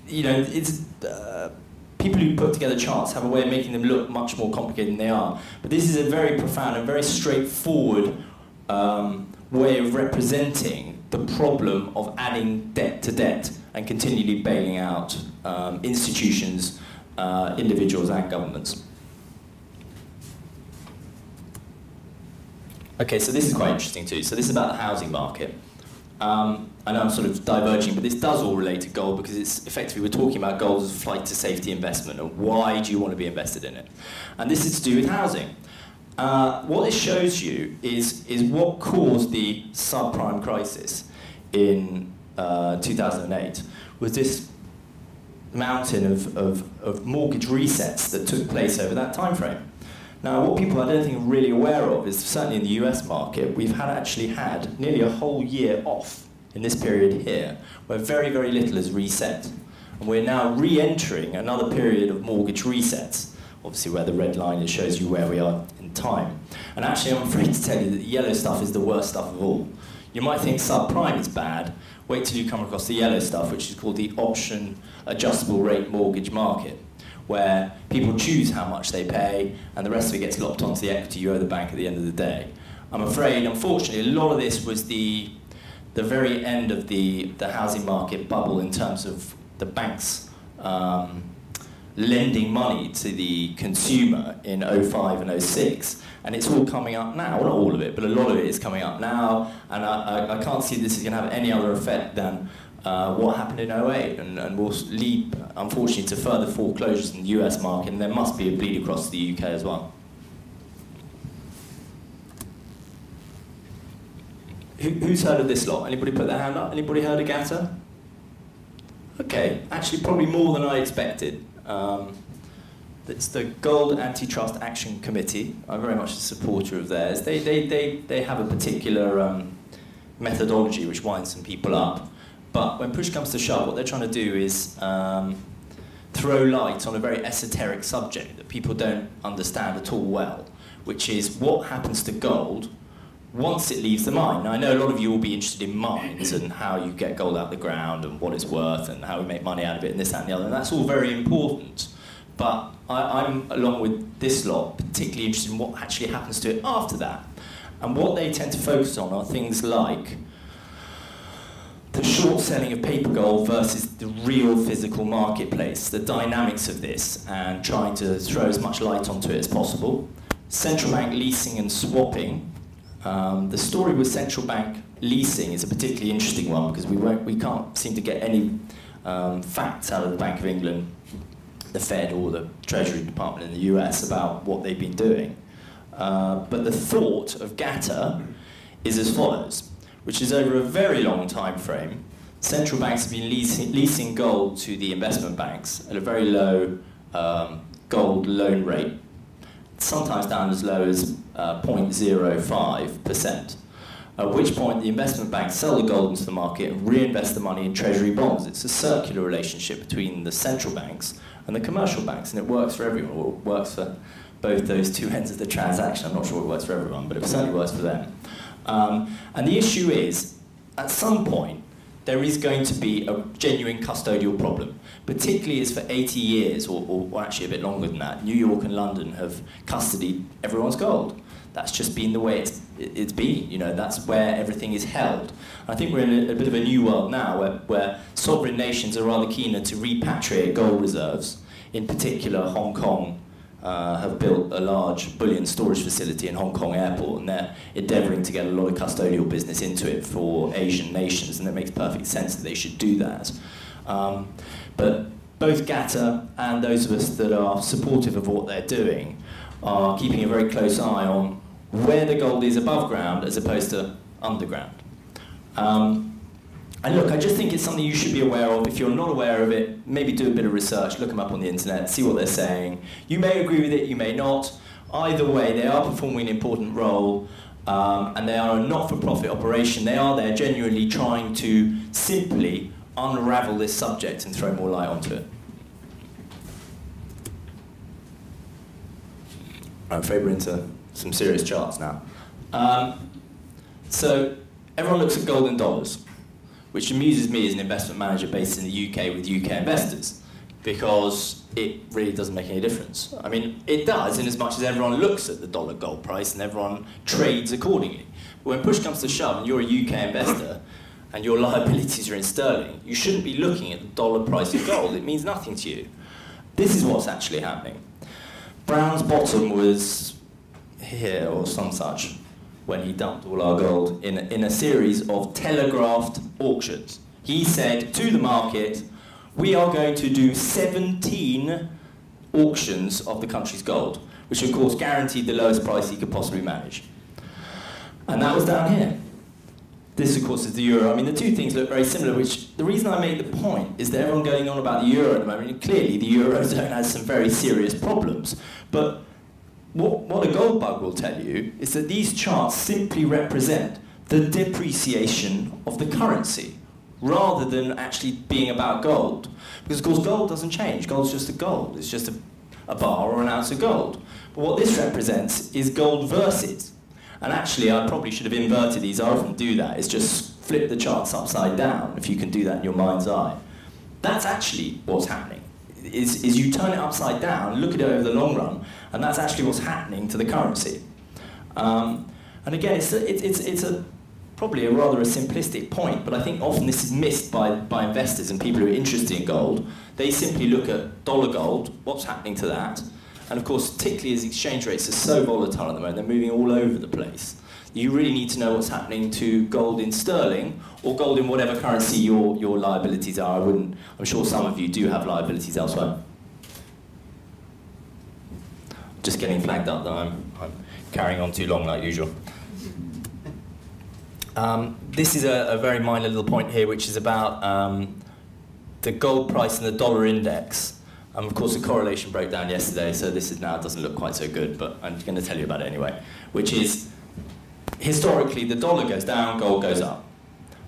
it's people who put together charts have a way of making them look much more complicated than they are. But this is a very profound and very straightforward way of representing the problem of adding debt to debt and continually bailing out institutions, individuals and governments. Okay, so this is quite interesting too. So this is about the housing market. I know I'm sort of diverging, but this does all relate to gold because it's effectively we're talking about gold as a flight to safety investment and why do you want to be invested in it? And this is to do with housing. What this shows you is what caused the subprime crisis in 2008 was this mountain of mortgage resets that took place over that time frame. Now, what people I don't think are really aware of is certainly in the US market, we've actually had nearly a whole year off in this period here, where very, very little is reset. And we're now re-entering another period of mortgage resets, obviously where the red line shows you where we are in time. And actually, I'm afraid to tell you that the yellow stuff is the worst stuff of all. You might think subprime is bad. Wait till you come across the yellow stuff, which is called the option adjustable rate mortgage market, where people choose how much they pay, and the rest of it gets locked onto the equity you owe the bank at the end of the day. I'm afraid, unfortunately, a lot of this was the very end of the housing market bubble in terms of the banks lending money to the consumer in 05 and 06, and it's all coming up now. Well, not all of it, but a lot of it is coming up now, and I can't see this is going to have any other effect than what happened in 08, and will lead, unfortunately, to further foreclosures in the US market, and there must be a bleed across the UK as well. Who's heard of this lot? Anybody put their hand up? Anybody heard of GATA? Okay, actually probably more than I expected. It's the Gold Antitrust Action Committee. I'm very much a supporter of theirs. They have a particular methodology which winds some people up. But when push comes to shove, what they're trying to do is throw light on a very esoteric subject that people don't understand at all well, which is what happens to gold once it leaves the mine. Now, I know a lot of you will be interested in mines and how you get gold out of the ground and what it's worth and how we make money out of it and this, that and the other, and that's all very important. But I'm, along with this lot, particularly interested in what actually happens to it after that. And what they tend to focus on are things like the short selling of paper gold versus the real physical marketplace, the dynamics of this, and trying to throw as much light onto it as possible. Central bank leasing and swapping. The story with central bank leasing is a particularly interesting one because we can't seem to get any facts out of the Bank of England, the Fed, or the Treasury Department in the US about what they've been doing. But the thought of GATA is as follows, which is over a very long time frame, central banks have been leasing gold to the investment banks at a very low gold loan rate, sometimes down as low as 0.05%, at which point the investment banks sell the gold into the market and reinvest the money in treasury bonds. It's a circular relationship between the central banks and the commercial banks, and it works for everyone, or it works for both those two ends of the transaction. I'm not sure it works for everyone, but it certainly works for them. And the issue is, at some point, there is going to be a genuine custodial problem, particularly as for 80 years, or actually a bit longer than that, New York and London have custodied everyone's gold. That's just been the way it's been. You know, that's where everything is held. I think we're in a bit of a new world now where sovereign nations are rather keener to repatriate gold reserves. In particular, Hong Kong have built a large bullion storage facility in Hong Kong airport, and they're endeavouring to get a lot of custodial business into it for Asian nations, and it makes perfect sense that they should do that. But both GATA and those of us that are supportive of what they're doing are keeping a very close eye on where the gold is above ground as opposed to underground. And look, I just think it's something you should be aware of. If you're not aware of it, maybe do a bit of research, look them up on the internet, see what they're saying. You may agree with it, you may not. Either way, they are performing an important role, and they are a not-for-profit operation. They are there genuinely trying to simply unravel this subject and throw more light onto it. I'm afraid we're into some serious charts now. So everyone looks at gold in dollars. which amuses me as an investment manager based in the UK with UK investors, because it really doesn't make any difference. I mean, it does in as much as everyone looks at the dollar gold price and everyone trades accordingly. But when push comes to shove and you're a UK investor and your liabilities are in sterling, you shouldn't be looking at the dollar price of gold. It means nothing to you. This is what's actually happening. Brown's bottom was here or some such when he dumped all our gold in a series of telegraphed auctions. He said to the market, we are going to do 17 auctions of the country's gold, which of course guaranteed the lowest price he could possibly manage. And that was down here. This, of course, is the euro. I mean, the two things look very similar, which the reason I made the point is that everyone going on about the euro at the moment, and clearly the eurozone has some very serious problems. But what a gold bug will tell you is that these charts simply represent the depreciation of the currency, rather than actually being about gold. Because, of course, gold doesn't change. Gold's just a gold. It's just a bar or an ounce of gold. But what this represents is gold versus. And actually, I probably should have inverted these. I often do that. It's just flip the charts upside down, if you can do that in your mind's eye. That's actually what's happening, is you turn it upside down, look at it over the long run, and that's actually what's happening to the currency. And again, it's probably rather a simplistic point, but I think often this is missed by investors and people who are interested in gold. They simply look at dollar gold, what's happening to that, and of course, particularly as exchange rates are so volatile at the moment, they're moving all over the place. You really need to know what's happening to gold in sterling, or gold in whatever currency your liabilities are. I'm sure some of you do have liabilities elsewhere. Just getting flagged up that I'm carrying on too long like usual. This is a very minor little point here, which is about the gold price and the dollar index. Of course, the correlation broke down yesterday, so this is now doesn't look quite so good, but I'm going to tell you about it anyway, which is, historically, the dollar goes down, gold goes up.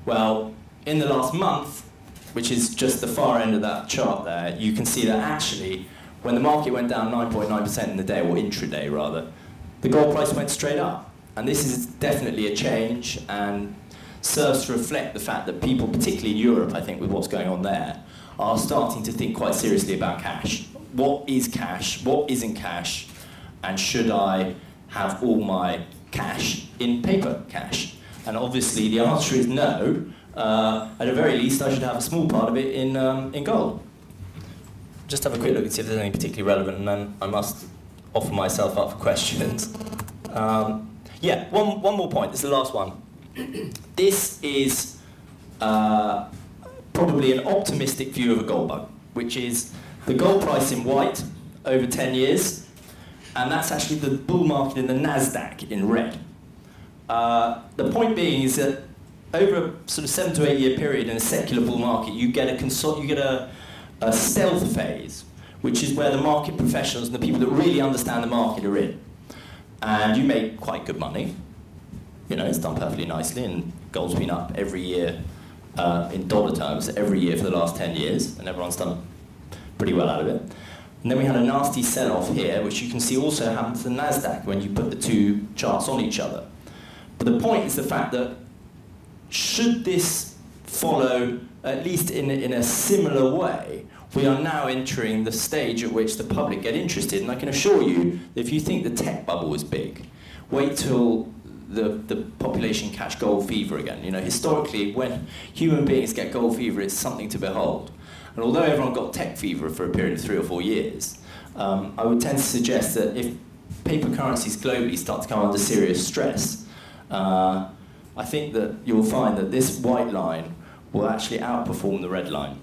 Well, in the last month, which is just the far end of that chart there, you can see that actually, when the market went down 9.9% in the day, or intraday rather, the gold price went straight up. And this is definitely a change and serves to reflect the fact that people, particularly in Europe, I think, with what's going on there, are starting to think quite seriously about cash. What is cash? What isn't cash? And should I have all my cash in paper cash? And obviously the answer is no. At the very least, I should have a small part of it in gold. Just have a quick look and see if there's anything particularly relevant, and then I must offer myself up for questions. Yeah, one more point. This is the last one. This is probably an optimistic view of a gold bug, which is the gold price in white over 10 years, and that's actually the bull market in the NASDAQ in red. The point being is that over a sort of 7 to 8 year period in a secular bull market, you get a stealth phase, which is where the market professionals and the people that really understand the market are in. And you make quite good money. You know, it's done perfectly nicely, and gold's been up every year in dollar terms every year for the last 10 years, and everyone's done pretty well out of it. And then we had a nasty sell-off here, which you can see also happened to the NASDAQ when you put the two charts on each other. But the point is the fact that should this follow, at least in a similar way, we are now entering the stage at which the public get interested. And I can assure you that if you think the tech bubble was big, wait till the population catch gold fever again. You know, historically, when human beings get gold fever, it's something to behold. And although everyone got tech fever for a period of 3 or 4 years, I would tend to suggest that if paper currencies globally start to come under serious stress, I think that you'll find that this white line will actually outperform the red line.